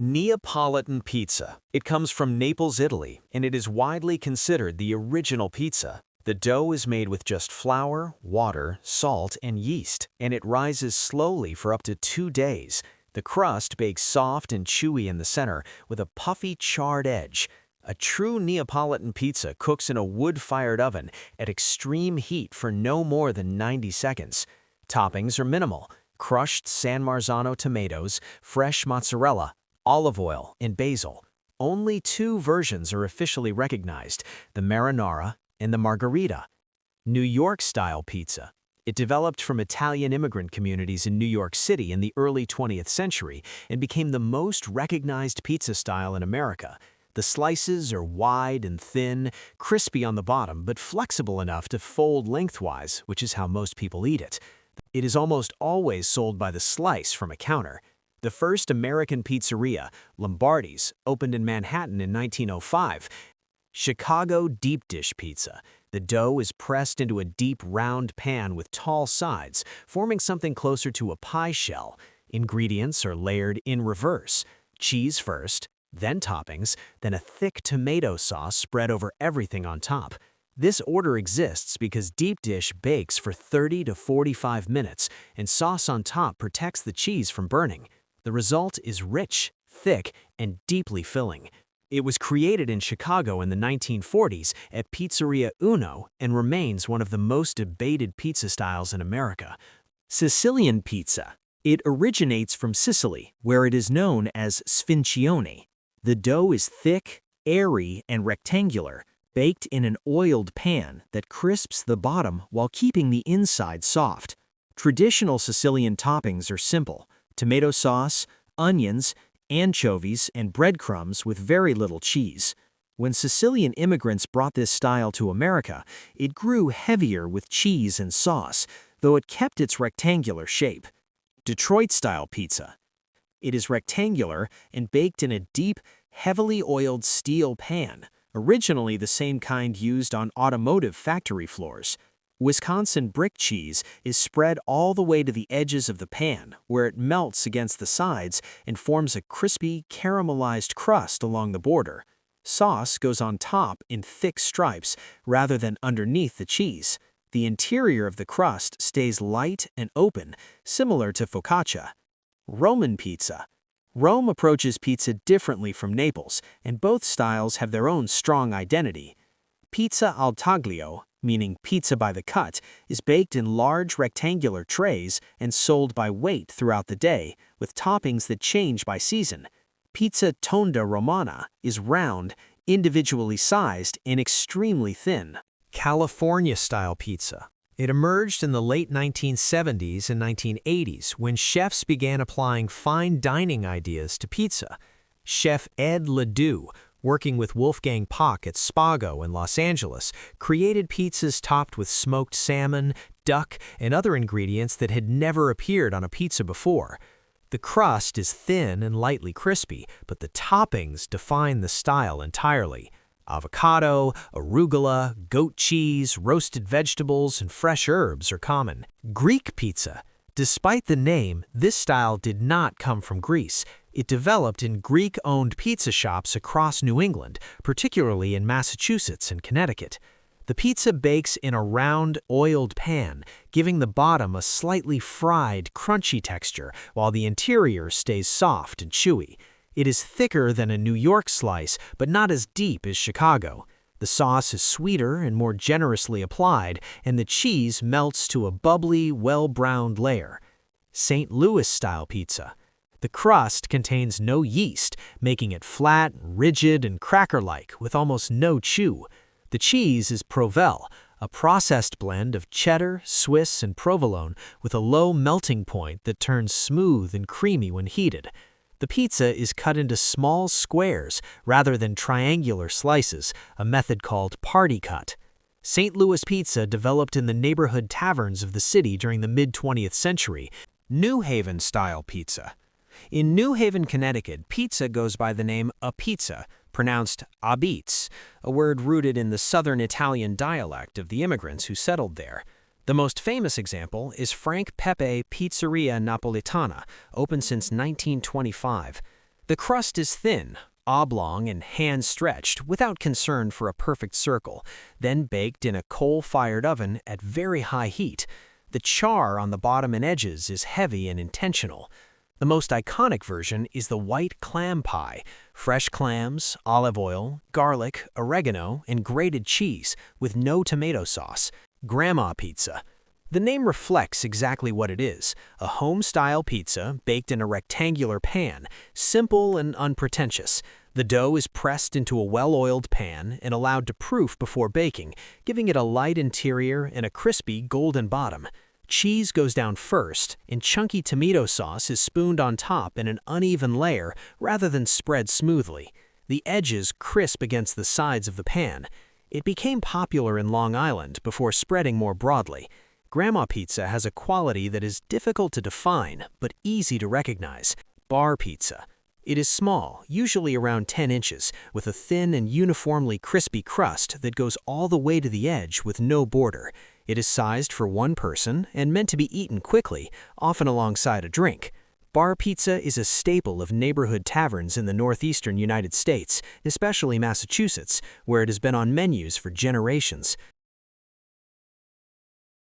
Neapolitan pizza. It comes from Naples, Italy, and it is widely considered the original pizza. The dough is made with just flour, water, salt, and yeast, and it rises slowly for up to 2 days. The crust bakes soft and chewy in the center with a puffy, charred edge. A true Neapolitan pizza cooks in a wood-fired oven at extreme heat for no more than 90 seconds. Toppings are minimal: crushed San Marzano tomatoes, fresh mozzarella, olive oil, and basil. Only 2 versions are officially recognized: the marinara and the margherita. New York-style pizza. It developed from Italian immigrant communities in New York City in the early 20th century and became the most recognized pizza style in America. The slices are wide and thin, crispy on the bottom, but flexible enough to fold lengthwise, which is how most people eat it. It is almost always sold by the slice from a counter. The first American pizzeria, Lombardi's, opened in Manhattan in 1905. Chicago deep dish pizza. The dough is pressed into a deep round pan with tall sides, forming something closer to a pie shell. Ingredients are layered in reverse: cheese first, then toppings, then a thick tomato sauce spread over everything on top. This order exists because deep dish bakes for 30 to 45 minutes, and sauce on top protects the cheese from burning. The result is rich, thick, and deeply filling. It was created in Chicago in the 1940s at Pizzeria Uno and remains one of the most debated pizza styles in America. Sicilian pizza. It originates from Sicily, where it is known as sfincione. The dough is thick, airy, and rectangular, baked in an oiled pan that crisps the bottom while keeping the inside soft. Traditional Sicilian toppings are simple: tomato sauce, onions, anchovies, and breadcrumbs with very little cheese. When Sicilian immigrants brought this style to America, it grew heavier with cheese and sauce, though it kept its rectangular shape. Detroit-style pizza. It is rectangular and baked in a deep, heavily oiled steel pan, originally the same kind used on automotive factory floors. Wisconsin brick cheese is spread all the way to the edges of the pan, where it melts against the sides and forms a crispy, caramelized crust along the border. Sauce goes on top in thick stripes rather than underneath the cheese. The interior of the crust stays light and open, similar to focaccia. Roman pizza. Rome approaches pizza differently from Naples, and both styles have their own strong identity. Pizza al taglio, meaning pizza by the cut, is baked in large rectangular trays and sold by weight throughout the day, with toppings that change by season. Pizza tonda romana is round, individually sized, and extremely thin. California-style pizza. It emerged in the late 1970s and 1980s when chefs began applying fine dining ideas to pizza. Chef Ed Ledoux, working with Wolfgang Puck at Spago in Los Angeles, created pizzas topped with smoked salmon, duck, and other ingredients that had never appeared on a pizza before. The crust is thin and lightly crispy, but the toppings define the style entirely. Avocado, arugula, goat cheese, roasted vegetables, and fresh herbs are common. Greek pizza. Despite the name, this style did not come from Greece. It developed in Greek-owned pizza shops across New England, particularly in Massachusetts and Connecticut. The pizza bakes in a round, oiled pan, giving the bottom a slightly fried, crunchy texture, while the interior stays soft and chewy. It is thicker than a New York slice, but not as deep as Chicago. The sauce is sweeter and more generously applied, and the cheese melts to a bubbly, well-browned layer. St. Louis-style pizza. The crust contains no yeast, making it flat, rigid, and cracker-like, with almost no chew. The cheese is Provel, a processed blend of cheddar, Swiss, and provolone, with a low melting point that turns smooth and creamy when heated. The pizza is cut into small squares rather than triangular slices, a method called party cut. St. Louis pizza developed in the neighborhood taverns of the city during the mid-20th century. New Haven-style pizza. In New Haven, Connecticut, pizza goes by the name Apizza, pronounced abitz, a word rooted in the southern Italian dialect of the immigrants who settled there. The most famous example is Frank Pepe Pizzeria Napolitana, open since 1925. The crust is thin, oblong, and hand-stretched without concern for a perfect circle, then baked in a coal-fired oven at very high heat. The char on the bottom and edges is heavy and intentional. The most iconic version is the white clam pie, fresh clams, olive oil, garlic, oregano, and grated cheese with no tomato sauce. Grandma pizza. The name reflects exactly what it is, a home-style pizza baked in a rectangular pan, simple and unpretentious. The dough is pressed into a well-oiled pan and allowed to proof before baking, giving it a light interior and a crispy golden bottom. Cheese goes down first, and chunky tomato sauce is spooned on top in an uneven layer rather than spread smoothly. The edges crisp against the sides of the pan. It became popular in Long Island before spreading more broadly. Grandma pizza has a quality that is difficult to define, but easy to recognize. Bar pizza. It is small, usually around 10 inches, with a thin and uniformly crispy crust that goes all the way to the edge with no border. It is sized for one person and meant to be eaten quickly, often alongside a drink. Bar pizza is a staple of neighborhood taverns in the northeastern United States, especially Massachusetts, where it has been on menus for generations.